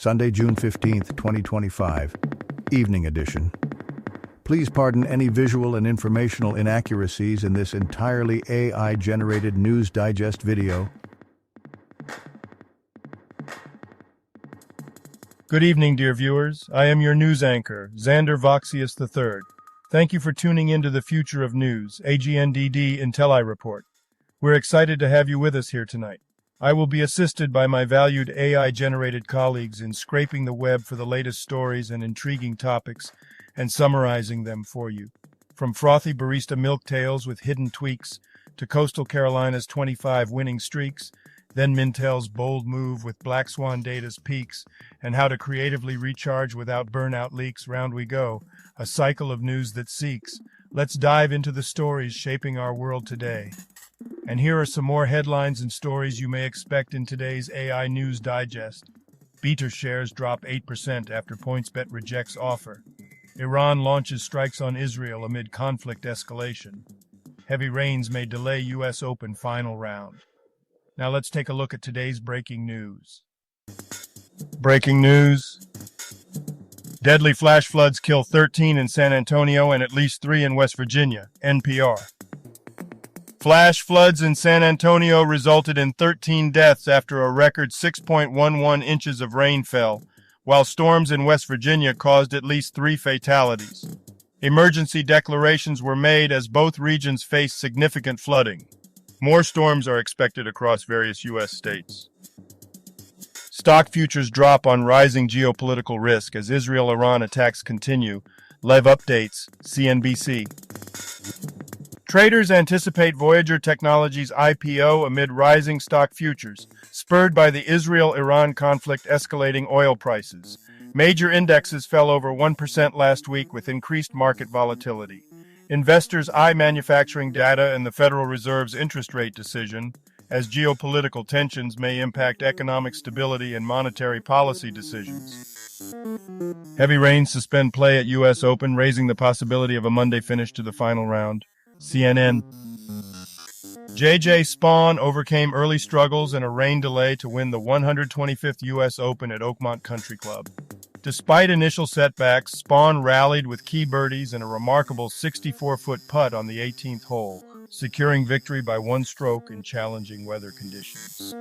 Sunday, June 15th, 2025, Evening Edition. Please pardon any visual and informational inaccuracies in this entirely AI-generated News Digest video. Good evening, dear viewers. I am your news anchor, Xander Voxius III. Thank you for tuning into the future of news, AGNDD intelliReport. We're excited to have you with us here tonight. I will be assisted by my valued AI-generated colleagues in scraping the web for the latest stories and intriguing topics and summarizing them for you. From frothy barista milk tales with hidden tweaks to Coastal Carolina's 25 winning streaks, then Mintel's bold move with Black Swan Data's peaks, and how to creatively recharge without burnout leaks, round we go, a cycle of news that seeks. Let's dive into the stories shaping our world today. And here are some more headlines and stories you may expect in today's AI News Digest. Beater shares drop 8% after PointsBet rejects offer. Iran launches strikes on Israel amid conflict escalation. Heavy rains may delay U.S. Open final round. Now let's take a look at today's breaking news. Breaking news. Deadly flash floods kill 13 in San Antonio and at least 3 in West Virginia, NPR. Flash floods in San Antonio resulted in 13 deaths after a record 6.11 inches of rain fell, while storms in West Virginia caused at least 3 fatalities. Emergency declarations were made as both regions face significant flooding. More storms are expected across various U.S. states. Stock futures drop on rising geopolitical risk as Israel-Iran attacks continue. Live updates, CNBC. Traders anticipate Voyager Technologies IPO amid rising stock futures, spurred by the Israel-Iran conflict escalating oil prices. Major indexes fell over 1% last week with increased market volatility. Investors eye manufacturing data and the Federal Reserve's interest rate decision, as geopolitical tensions may impact economic stability and monetary policy decisions. Heavy rains suspend play at U.S. Open, raising the possibility of a Monday finish to the final round. CNN. J.J. Spawn overcame early struggles and a rain delay to win the 125th U.S. Open at Oakmont Country Club. Despite initial setbacks, Spawn rallied with key birdies and a remarkable 64-foot putt on the 18th hole, securing victory by 1 stroke in challenging weather conditions.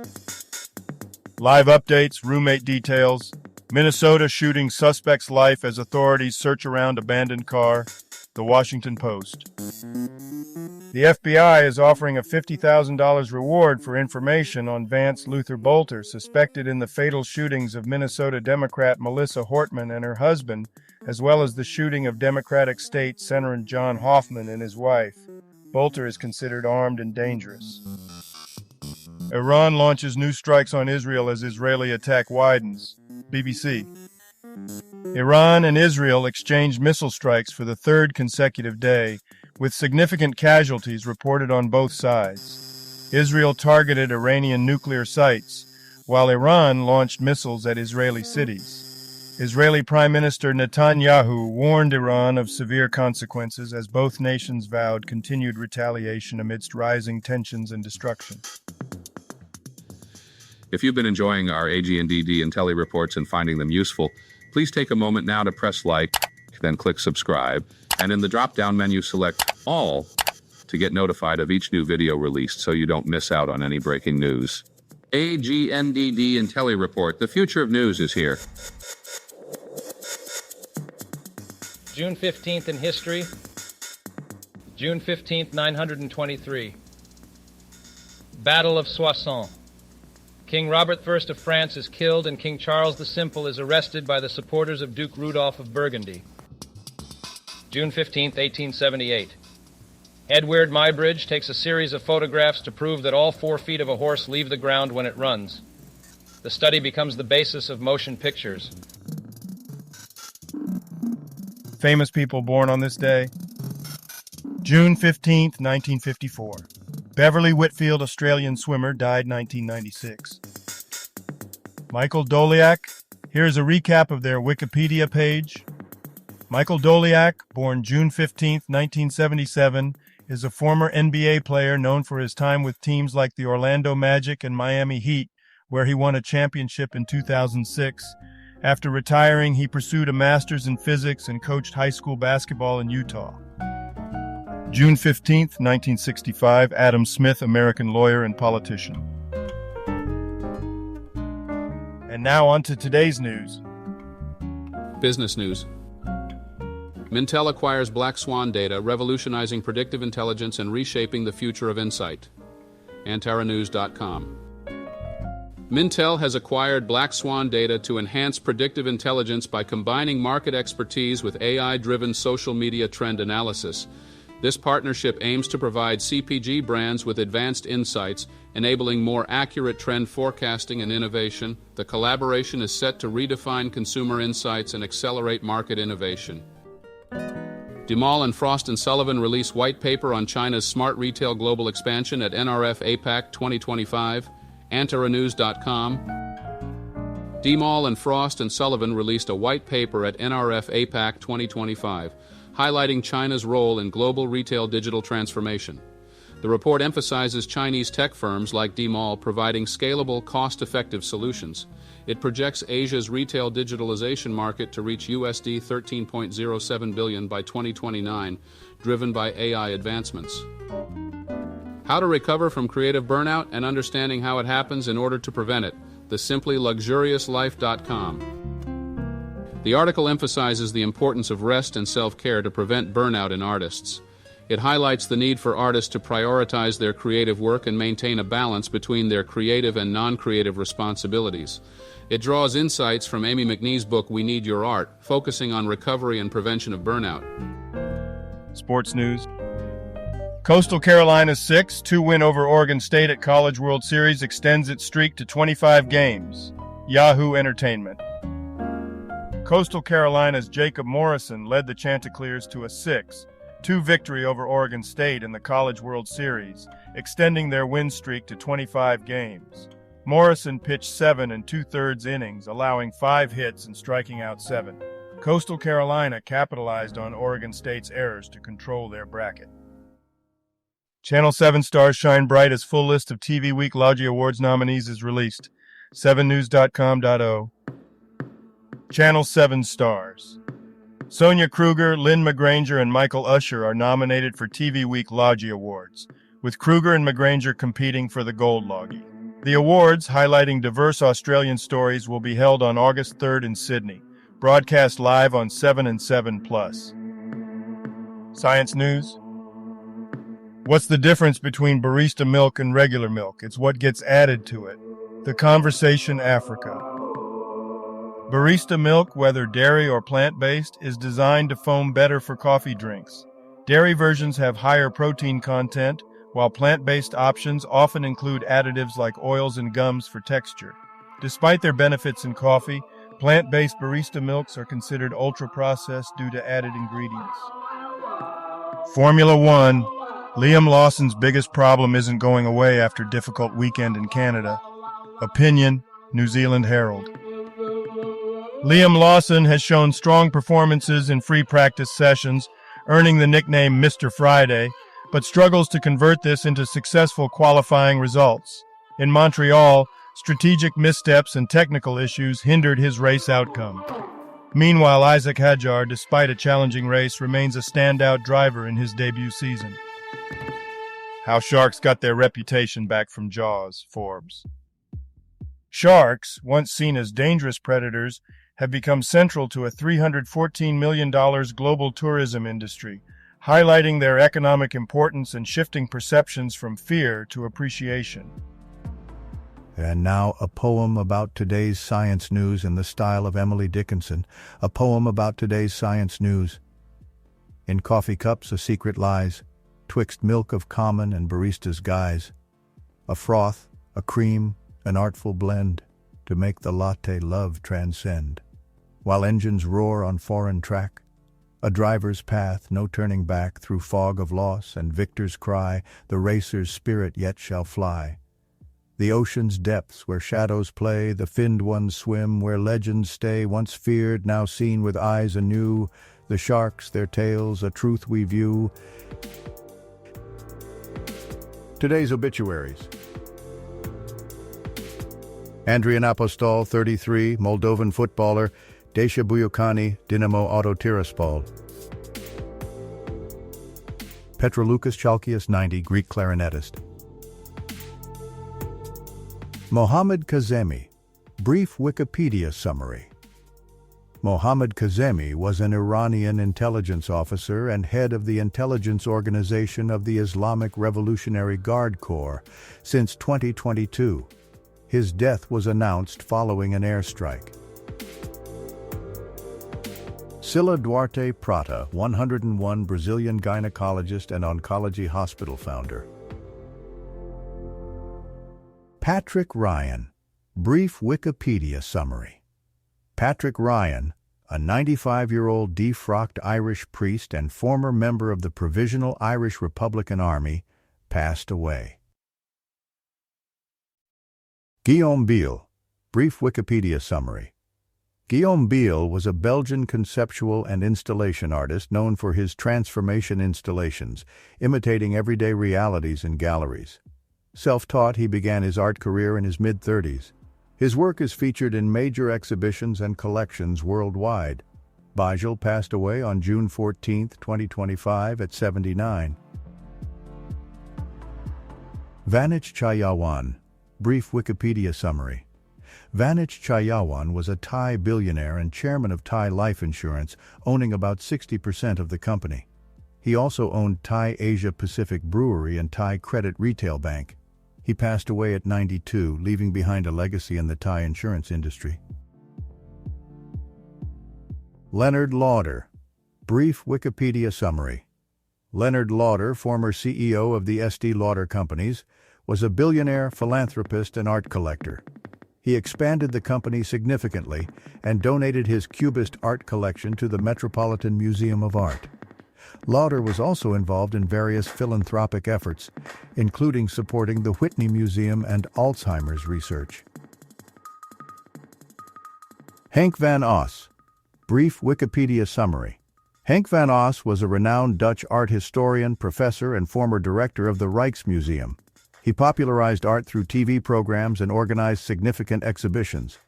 Live updates, roommate details. Minnesota shooting suspect's life as authorities search around abandoned car. The Washington Post. The FBI is offering a $50,000 reward for information on Vance Luther Bolter, suspected in the fatal shootings of Minnesota Democrat Melissa Hortman and her husband, as well as the shooting of Democratic State Senator John Hoffman and his wife. Bolter is considered armed and dangerous. Iran launches new strikes on Israel as Israeli attack widens. BBC. Iran and Israel exchanged missile strikes for the 3rd consecutive day, with significant casualties reported on both sides. Israel targeted Iranian nuclear sites, while Iran launched missiles at Israeli cities. Israeli Prime Minister Netanyahu warned Iran of severe consequences as both nations vowed continued retaliation amidst rising tensions and destruction. If you've been enjoying our AGNDD intelliReports and finding them useful, please take a moment now to press like, then click subscribe, and in the drop-down menu select All to get notified of each new video released so you don't miss out on any breaking news. AGNDD intelliReport, the future of news is here. June 15th in history. June 15th, 923. Battle of Soissons. King Robert I of France is killed and King Charles the Simple is arrested by the supporters of Duke Rudolph of Burgundy. June 15, 1878. Edward Muybridge takes a series of photographs to prove that all 4 feet of a horse leave the ground when it runs. The study becomes the basis of motion pictures. Famous people born on this day. June 15, 1954. Beverly Whitfield, Australian swimmer, died 1996. Michael Doliak. Here's a recap of their Wikipedia page. Michael Doliak, born June 15, 1977, is a former NBA player known for his time with teams like the Orlando Magic and Miami Heat, where he won a championship in 2006. After retiring, he pursued a master's in physics and coached high school basketball in Utah. June 15, 1965, Adam Smith, American lawyer and politician. And now on to today's news. Business news. Mintel acquires Black Swan data, revolutionizing predictive intelligence and reshaping the future of insight. AntaraNews.com. Mintel has acquired Black Swan data to enhance predictive intelligence by combining market expertise with AI-driven social media trend analysis. This partnership aims to provide CPG brands with advanced insights, enabling more accurate trend forecasting and innovation. The collaboration is set to redefine consumer insights and accelerate market innovation. DeMol and Frost & Sullivan release white paper on China's smart retail global expansion at NRF APAC 2025. AntaraNews.com. DeMol and Frost & Sullivan released a white paper at NRF APAC 2025, highlighting China's role in global retail digital transformation. The report emphasizes Chinese tech firms like DeMol providing scalable, cost-effective solutions. It projects Asia's retail digitalization market to reach USD 13.07 billion by 2029, driven by AI advancements. How to recover from creative burnout and understanding how it happens in order to prevent it. TheSimplyLuxuriousLife.com. The article emphasizes the importance of rest and self-care to prevent burnout in artists. It highlights the need for artists to prioritize their creative work and maintain a balance between their creative and non-creative responsibilities. It draws insights from Amy McNee's book, We Need Your Art, focusing on recovery and prevention of burnout. Sports news. Coastal Carolina's 6-2 win over Oregon State at College World Series extends its streak to 25 games. Yahoo Entertainment. Coastal Carolina's Jacob Morrison led the Chanticleers to a 6-2 victory over Oregon State in the College World Series, extending their win streak to 25 games. Morrison pitched 7 2/3 innings, allowing 5 hits and striking out 7. Coastal Carolina capitalized on Oregon State's errors to control their bracket. Channel 7 stars shine bright as full list of TV Week Logie Awards nominees is released. 7news.com.o. Channel 7 stars. Sonia Kruger, Lynn McGranger, and Michael Usher are nominated for TV Week Logie Awards, with Kruger and McGranger competing for the Gold Logie. The awards, highlighting diverse Australian stories, will be held on August 3rd in Sydney, broadcast live on 7 and 7+. Science news. What's the difference between barista milk and regular milk? It's what gets added to it. The Conversation Africa. Barista milk, whether dairy or plant-based, is designed to foam better for coffee drinks. Dairy versions have higher protein content, while plant-based options often include additives like oils and gums for texture. Despite their benefits in coffee, plant-based barista milks are considered ultra-processed due to added ingredients. Formula One. Liam Lawson's biggest problem isn't going away after difficult weekend in Canada. Opinion, New Zealand Herald. Liam Lawson has shown strong performances in free practice sessions, earning the nickname Mr. Friday, but struggles to convert this into successful qualifying results. In Montreal, strategic missteps and technical issues hindered his race outcome. Meanwhile, Isaac Hadjar, despite a challenging race, remains a standout driver in his debut season. How sharks got their reputation back from Jaws, Forbes. Sharks, once seen as dangerous predators, have become central to a $314 million global tourism industry, highlighting their economic importance and shifting perceptions from fear to appreciation. And now a poem about today's science news in the style of Emily Dickinson. A poem about today's science news. In coffee cups a secret lies, twixt milk of common and barista's guise. A froth, a cream, an artful blend, to make the latte love transcend. While engines roar on foreign track, a driver's path, no turning back, through fog of loss and victor's cry, the racer's spirit yet shall fly. The ocean's depths where shadows play, the finned ones swim, where legends stay, once feared, now seen with eyes anew. The sharks, their tails, a truth we view. Today's obituaries. Andrian Apostol, 33, Moldovan footballer, Desha Buyukani, Dinamo Auto Tiraspol. Petrolukas Chalkias, 90, Greek clarinetist. Mohammad Kazemi, brief Wikipedia summary. Mohammad Kazemi was an Iranian intelligence officer and head of the intelligence organization of the Islamic Revolutionary Guard Corps since 2022. His death was announced following an airstrike. Sila Duarte Prata, 101, Brazilian gynecologist and oncology hospital founder. Patrick Ryan, brief Wikipedia summary. Patrick Ryan, a 95-year-old defrocked Irish priest and former member of the Provisional Irish Republican Army, passed away. Guillaume Biel, brief Wikipedia summary. Guillaume Biel was a Belgian conceptual and installation artist known for his transformation installations, imitating everyday realities in galleries. Self-taught, he began his art career in his mid-30s. His work is featured in major exhibitions and collections worldwide. Biel passed away on June 14, 2025 at 79. Vanich Chayawan, brief Wikipedia summary. Vanich Chayawan was a Thai billionaire and chairman of Thai Life Insurance, owning about 60% of the company. He also owned Thai Asia Pacific Brewery and Thai Credit Retail Bank. He passed away at 92, leaving behind a legacy in the Thai insurance industry. Leonard Lauder, brief Wikipedia summary. Leonard Lauder, former CEO of the Estee Lauder Companies, was a billionaire, philanthropist, and art collector. He expanded the company significantly and donated his Cubist art collection to the Metropolitan Museum of Art. Lauder was also involved in various philanthropic efforts, including supporting the Whitney Museum and Alzheimer's research. Henk van Os, brief Wikipedia summary. Henk van Os was a renowned Dutch art historian, professor, and former director of the Rijksmuseum. He popularized art through TV programs and organized significant exhibitions.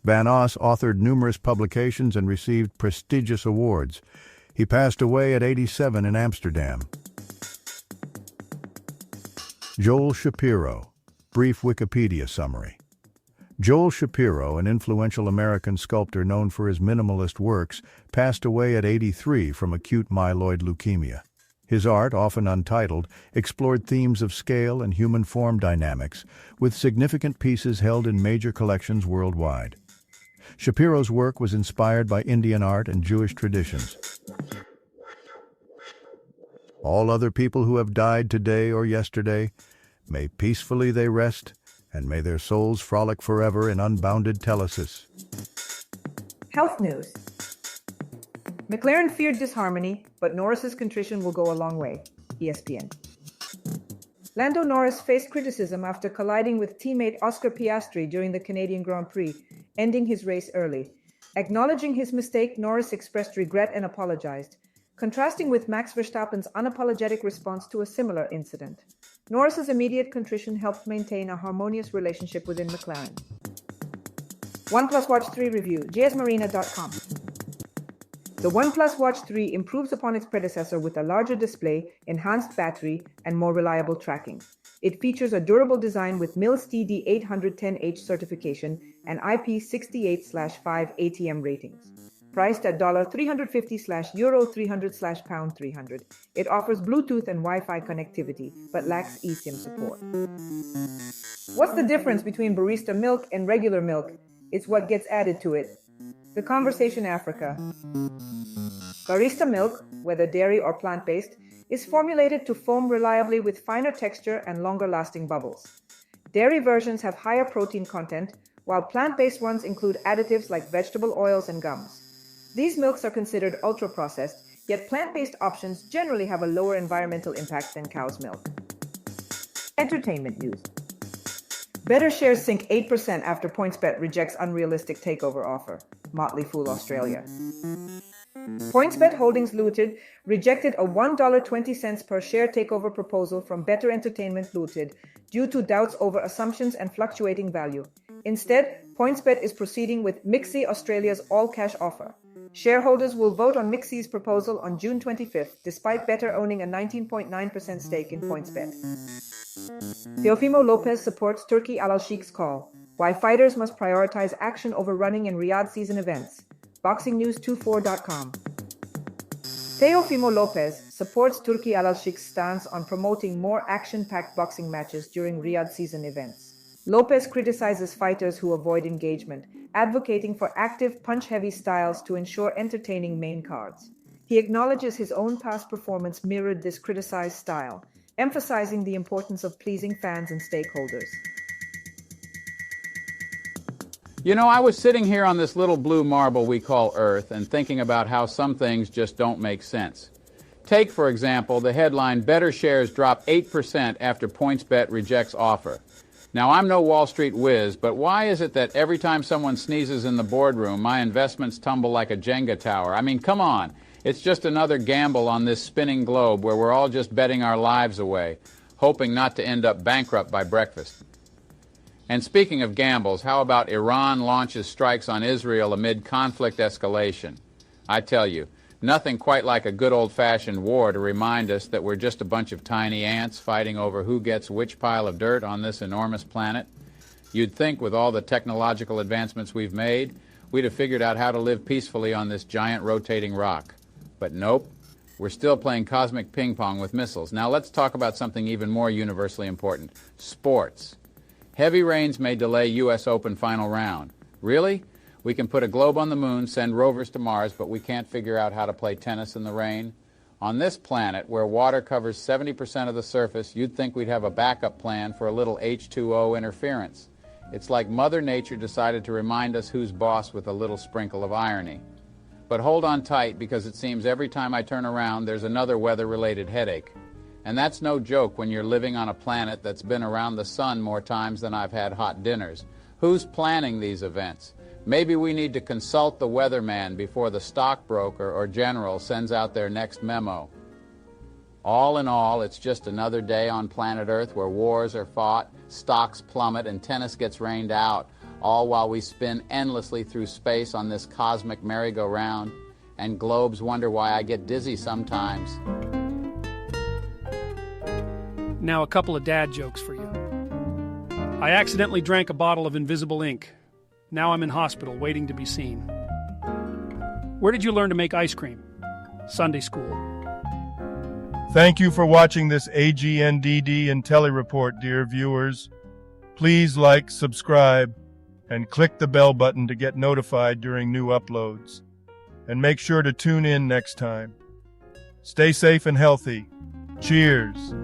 Van Os authored numerous publications and received prestigious awards. He passed away at 87 in Amsterdam. Joel Shapiro, brief Wikipedia summary. Joel Shapiro, an influential American sculptor known for his minimalist works, passed away at 83 from acute myeloid leukemia. His art, often untitled, explored themes of scale and human form dynamics, with significant pieces held in major collections worldwide. Shapiro's work was inspired by Indian art and Jewish traditions. All other people who have died today or yesterday, may peacefully they rest, and may their souls frolic forever in unbounded telesis. Health news. McLaren feared disharmony, but Norris's contrition will go a long way. ESPN. Lando Norris faced criticism after colliding with teammate Oscar Piastri during the Canadian Grand Prix, ending his race early. Acknowledging his mistake, Norris expressed regret and apologized, contrasting with Max Verstappen's unapologetic response to a similar incident. Norris's immediate contrition helped maintain a harmonious relationship within McLaren. OnePlus Watch 3 review, jsmarina.com. The OnePlus Watch 3 improves upon its predecessor with a larger display, enhanced battery, and more reliable tracking. It features a durable design with MILS-TD 810H certification and IP68/5 ATM ratings. Priced at $350/€300/£300. It offers Bluetooth and Wi-Fi connectivity, but lacks eSIM support. What's the difference between barista milk and regular milk? It's what gets added to it. The Conversation Africa. Barista milk, whether dairy or plant-based, is formulated to foam reliably with finer texture and longer-lasting bubbles. Dairy versions have higher protein content, while plant-based ones include additives like vegetable oils and gums. These milks are considered ultra-processed, yet plant-based options generally have a lower environmental impact than cow's milk. Entertainment news. Better shares sink 8% after PointsBet rejects unrealistic takeover offer. Motley Fool Australia. PointsBet Holdings Limited rejected a $1.20 per share takeover proposal from Better Entertainment Limited due to doubts over assumptions and fluctuating value. Instead, PointsBet is proceeding with Mixi Australia's all-cash offer. Shareholders will vote on Mixi's proposal on June 25th, despite Better owning a 19.9% stake in PointsBet. Teofimo Lopez supports Turki Al-Sheikh's call, why fighters must prioritize action over running in Riyadh season events. BoxingNews24.com. Teofimo Lopez supports Turki Al-Sheikh's stance on promoting more action-packed boxing matches during Riyadh season events. Lopez criticizes fighters who avoid engagement, advocating for active, punch-heavy styles to ensure entertaining main cards. He acknowledges his own past performance mirrored this criticized style, emphasizing the importance of pleasing fans and stakeholders. You know, I was sitting here on this little blue marble we call Earth and thinking about how some things just don't make sense. Take, for example, the headline, Better shares drop 8% after PointsBet rejects offer. Now, I'm no Wall Street whiz, but why is it that every time someone sneezes in the boardroom, my investments tumble like a Jenga tower? I mean, come on. It's just another gamble on this spinning globe where we're all just betting our lives away, hoping not to end up bankrupt by breakfast. And speaking of gambles, how about Iran launches strikes on Israel amid conflict escalation? I tell you, nothing quite like a good old-fashioned war to remind us that we're just a bunch of tiny ants fighting over who gets which pile of dirt on this enormous planet. You'd think with all the technological advancements we've made, we'd have figured out how to live peacefully on this giant rotating rock. But nope, we're still playing cosmic ping pong with missiles. Now let's talk about something even more universally important, sports. Heavy rains may delay U.S. Open final round. Really? We can put a globe on the moon, send rovers to Mars, but we can't figure out how to play tennis in the rain? On this planet, where water covers 70% of the surface, you'd think we'd have a backup plan for a little H2O interference. It's like Mother Nature decided to remind us who's boss with a little sprinkle of irony. But hold on tight, because it seems every time I turn around, there's another weather-related headache. And that's no joke when you're living on a planet that's been around the sun more times than I've had hot dinners. Who's planning these events? Maybe we need to consult the weatherman before the stockbroker or general sends out their next memo. All in all, it's just another day on planet Earth where wars are fought, stocks plummet, and tennis gets rained out, all while we spin endlessly through space on this cosmic merry-go-round, and globes wonder why I get dizzy sometimes. Now a couple of dad jokes for you. I accidentally drank a bottle of invisible ink. Now I'm in hospital waiting to be seen. Where did you learn to make ice cream? Sunday school. Thank you for watching this AGNDD intelliReport, dear viewers. Please like, subscribe, and click the bell button to get notified during new uploads. And make sure to tune in next time. Stay safe and healthy. Cheers.